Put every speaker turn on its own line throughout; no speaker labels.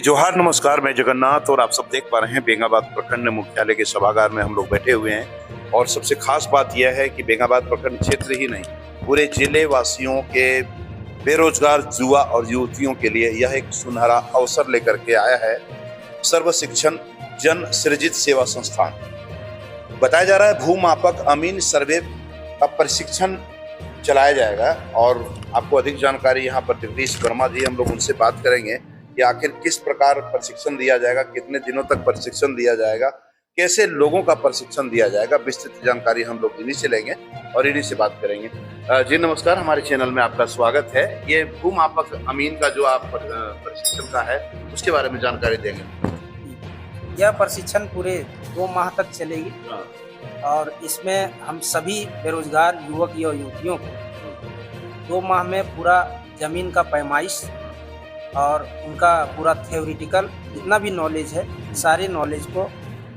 जोहार नमस्कार, मैं जगन्नाथ और आप सब देख पा रहे हैं बेंगाबाद प्रखंड मुख्यालय के सभागार में हम लोग बैठे हुए हैं। और सबसे खास बात यह है कि बेंगाबाद प्रखंड क्षेत्र ही नहीं, पूरे जिले वासियों के बेरोजगार युवा और युवतियों के लिए यह एक सुनहरा अवसर लेकर के आया है। सर्व शिक्षण जन सृजित सेवा संस्थान बताया जा रहा है। भूमापक अमीन सर्वे का प्रशिक्षण चलाया जाएगा और आपको अधिक जानकारी यहाँ पर जगदीश वर्मा जी, हम लोग उनसे बात करेंगे कि आखिर किस प्रकार प्रशिक्षण दिया जाएगा, कितने दिनों तक प्रशिक्षण दिया जाएगा, कैसे लोगों का प्रशिक्षण दिया जाएगा। विस्तृत जानकारी हम लोग इन्हीं से लेंगे और इन्हीं से बात करेंगे। जी नमस्कार, हमारे चैनल में आपका स्वागत है। ये भूमापक अमीन का जो आप प्रशिक्षण का है उसके बारे में जानकारी देंगे।
यह प्रशिक्षण पूरे 2 माह तक चलेगी और इसमें हम सभी बेरोजगार युवक या युवतियों को 2 माह में पूरा जमीन का पैमाइश और उनका पूरा थ्योरिटिकल जितना भी नॉलेज है, सारे नॉलेज को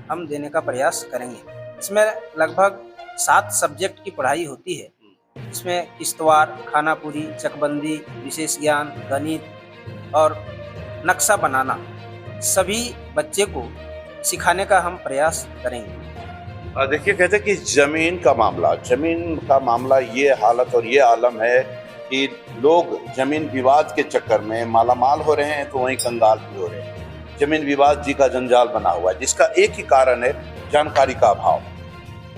हम देने का प्रयास करेंगे। इसमें लगभग 7 सब्जेक्ट की पढ़ाई होती है। इसमें किश्तवाड़, खानापुरी, चकबंदी, विशेष ज्ञान, गणित और नक्शा बनाना सभी बच्चे को सिखाने का हम प्रयास करेंगे।
देखिए, कहते हैं कि जमीन का मामला ये हालत और ये आलम है कि लोग जमीन विवाद के चक्कर में मालामाल हो रहे हैं तो वहीं कंगाल भी हो रहे हैं। जमीन विवाद जी का जंजाल बना हुआ है, जिसका एक ही कारण है जानकारी का अभाव।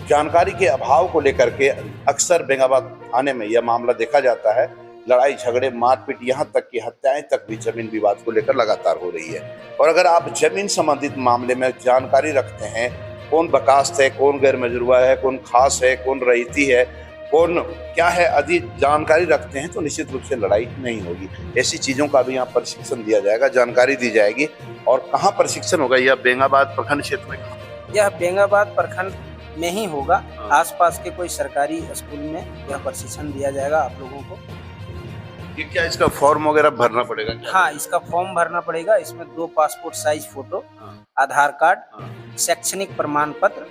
जानकारी के अभाव को लेकर के अक्सर बेंगाबाद थाने में यह मामला देखा जाता है। लड़ाई झगड़े, मारपीट, यहाँ तक कि हत्याएं तक भी जमीन विवाद को लेकर लगातार हो रही है। और अगर आप जमीन संबंधित मामले में जानकारी रखते हैं, कौन बकास्त है, कौन गैर मजरूआ है, कौन खास है, कौन रईती है, कौन क्या है, आदि जानकारी रखते हैं तो निश्चित रूप से लड़ाई नहीं होगी। ऐसी चीज़ों का भी यहाँ प्रशिक्षण दिया जाएगा, जानकारी दी जाएगी। और कहाँ प्रशिक्षण होगा? यह बेंगाबाद प्रखंड क्षेत्र में,
यह बेंगाबाद प्रखंड में ही होगा। आसपास के कोई सरकारी स्कूल में यह प्रशिक्षण दिया जाएगा आप लोगों को।
ये क्या इसका फॉर्म वगैरह भरना पड़ेगा?
हाँ, इसका फॉर्म भरना पड़ेगा। इसमें 2 पासपोर्ट साइज फोटो, आधार कार्ड, शैक्षणिक प्रमाण पत्र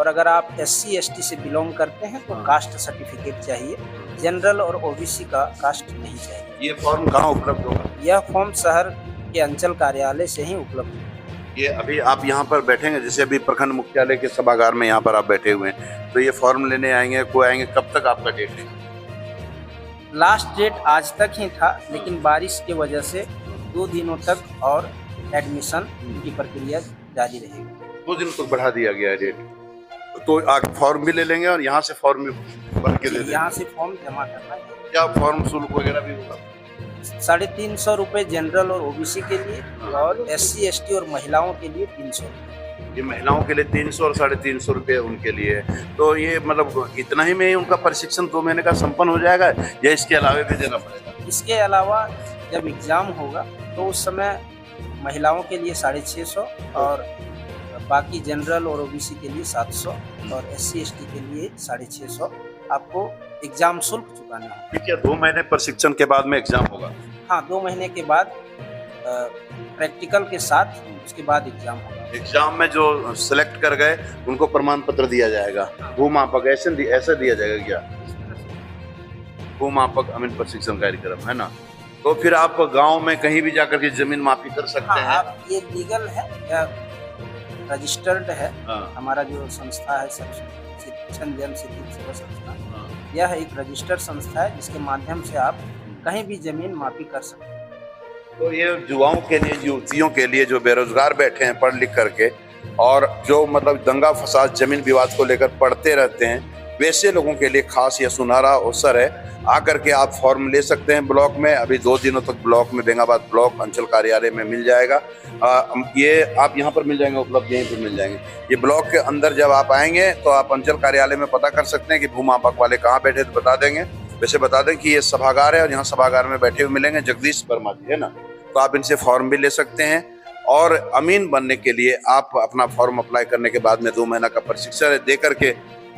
और अगर आप SC ST से बिलोंग करते हैं तो कास्ट सर्टिफिकेट चाहिए। जनरल और OBC का कास्ट नहीं चाहिए।
ये फॉर्म कहाँ उपलब्ध होगा?
यह फॉर्म शहर के अंचल कार्यालय से ही उपलब्ध है।
ये अभी आप यहाँ पर बैठेंगे, जैसे अभी प्रखंड मुख्यालय के सभागार में यहाँ पर आप बैठे हुए हैं, तो ये फॉर्म लेने आएंगे, कोई आएंगे, कब तक आपका डेट है?
लास्ट डेट आज तक ही था, लेकिन बारिश की वजह से 2 दिनों तक और एडमिशन की प्रक्रिया जारी रहेगी।
2 दिन तक बढ़ा दिया गया है डेट। तो आगे फॉर्म भी ले लेंगे और यहाँ से फॉर्म भी भर के दे देंगे।
यहाँ से फॉर्म जमा करना है।
क्या फॉर्म शुल्क वगैरह भी होगा?
350 रुपये जनरल और OBC के लिए और SC ST और महिलाओं के लिए 300।
ये महिलाओं के लिए 300 और 350 रुपये उनके लिए। तो ये मतलब इतना ही में ही उनका प्रशिक्षण 2 महीने का संपन्न हो जाएगा या इसके अलावा भी देना पड़ेगा?
इसके अलावा जब एग्जाम होगा तो उस समय महिलाओं के लिए 650 और बाकी जनरल और OBC के लिए 700 और SC ST के लिए 650 आपको एग्जाम शुल्क चुकाना है।
ठीक है, 2 महीने प्रशिक्षण के बाद में एग्जाम होगा?
हाँ, 2 महीने के बाद प्रैक्टिकल के साथ उसके बाद एग्जाम होगा।
एग्जाम में जो सिलेक्ट कर गए उनको प्रमाण पत्र दिया जाएगा। भूमापक ऐसा दिया जाएगा क्या? भूमापक अमीन प्रशिक्षण कार्यक्रम है ना, तो फिर आप गाँव में कहीं भी जाकर के जमीन मापी कर सकते हैं।
आप ये लीगल है या रजिस्टर्ड है। हमारा जो संस्था है शिक्षण जन सृजित सेवा संस्था, यह एक रजिस्टर्ड संस्था है जिसके माध्यम से आप कहीं भी जमीन मापी कर सकते हैं।
तो ये युवाओं के लिए, युवतियों के लिए जो बेरोजगार बैठे हैं पढ़ लिख करके और जो मतलब दंगा फसाद जमीन विवाद को लेकर पढ़ते रहते हैं, वैसे लोगों के लिए खास यह सुनहरा अवसर है। आकर के आप फॉर्म ले सकते हैं ब्लॉक में। अभी 2 दिनों तक ब्लॉक में, बेंगाबाद ब्लॉक अंचल कार्यालय में मिल जाएगा। ये आप यहाँ पर मिल जाएंगे, उपलब्ध यहीं पर मिल जाएंगे। ये ब्लॉक के अंदर जब आप आएंगे तो आप अंचल कार्यालय में पता कर सकते हैं कि भूमापक वाले कहाँ बैठे, तो बता देंगे। वैसे बता दें कि ये सभागार है और यहाँ सभागार में बैठे हुए मिलेंगे जगदीश वर्मा जी, है ना, तो आप इनसे फॉर्म भी ले सकते हैं। और अमीन बनने के लिए आप अपना फॉर्म अप्लाई करने के बाद में 2 महीना का प्रशिक्षण दे करके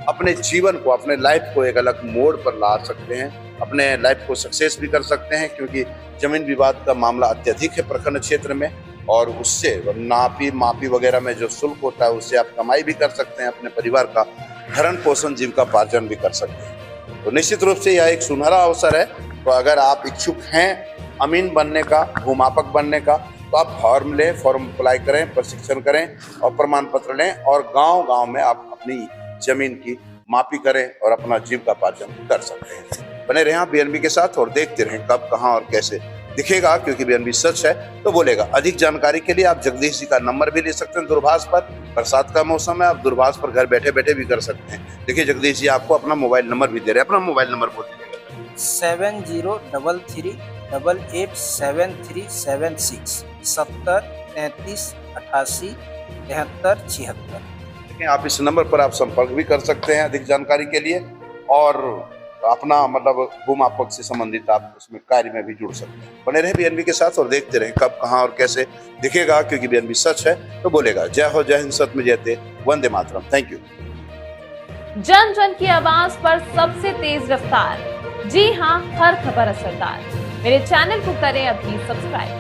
अपने जीवन को, अपने लाइफ को एक अलग मोड़ पर ला सकते हैं, अपने लाइफ को सक्सेस भी कर सकते हैं। क्योंकि जमीन विवाद का मामला अत्यधिक है प्रखंड क्षेत्र में और उससे मापी वगैरह में जो शुल्क होता है उससे आप कमाई भी कर सकते हैं, अपने परिवार का भरण पोषण, जीविकापार्जन भी कर सकते हैं। तो निश्चित रूप से यह एक सुनहरा अवसर है। तो अगर आप इच्छुक हैं अमीन बनने का, भूमापक बनने का, तो आप फॉर्म लें, फॉर्म अप्लाई करें, प्रशिक्षण करें और प्रमाण पत्र लें और गांव-गांव में आप अपनी जमीन की मापी करें और अपना जीविकोपार्जन कर सकते हैं। बने रहें आप बीएनबी के साथ और देखते रहें कब, कहां और कैसे दिखेगा, क्योंकि बीएनबी सच है तो बोलेगा। अधिक जानकारी के लिए आप जगदीश जी का नंबर भी ले सकते हैं दूरभाष पर। बरसात का मौसम है, आप दूरभाष पर घर बैठे बैठे भी कर सकते हैं। देखिए जगदीश जी आपको अपना मोबाइल नंबर भी दे रहे हैं, अपना मोबाइल नंबर बोल दीजिएगा।
7033887376 70 33 88 73 76।
आप इस नंबर पर आप संपर्क भी कर सकते हैं अधिक जानकारी के लिए और अपना मतलब भूमापक से संबंधित आप उसमें कार्य में भी जुड़ सकते हैं। बने रहे बीएनबी के साथ और देखते रहें कब, कहां और कैसे दिखेगा, क्योंकि बीएनबी सच है तो बोलेगा। जय हो, जय हिंद, सत्य में जयते, वंदे मातरम। Thank you.
जन जन की आवाज पर सबसे तेज रफ्तार, जी हाँ, हर खबर असरदार। मेरे चैनल को करें अभी सब्सक्राइब।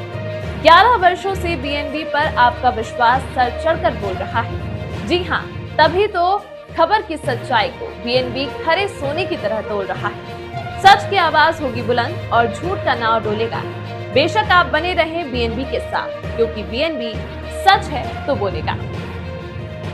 11 वर्षों से बीएनबी पर आपका विश्वास सर चढ़कर बोल रहा है। जी हाँ, तभी तो खबर की सच्चाई को बीएनबी खरे सोने की तरह तोल रहा है। सच की आवाज होगी बुलंद और झूठ का नाव डोलेगा। बेशक आप बने रहें बीएनबी के साथ, क्योंकि बीएनबी सच है तो बोलेगा।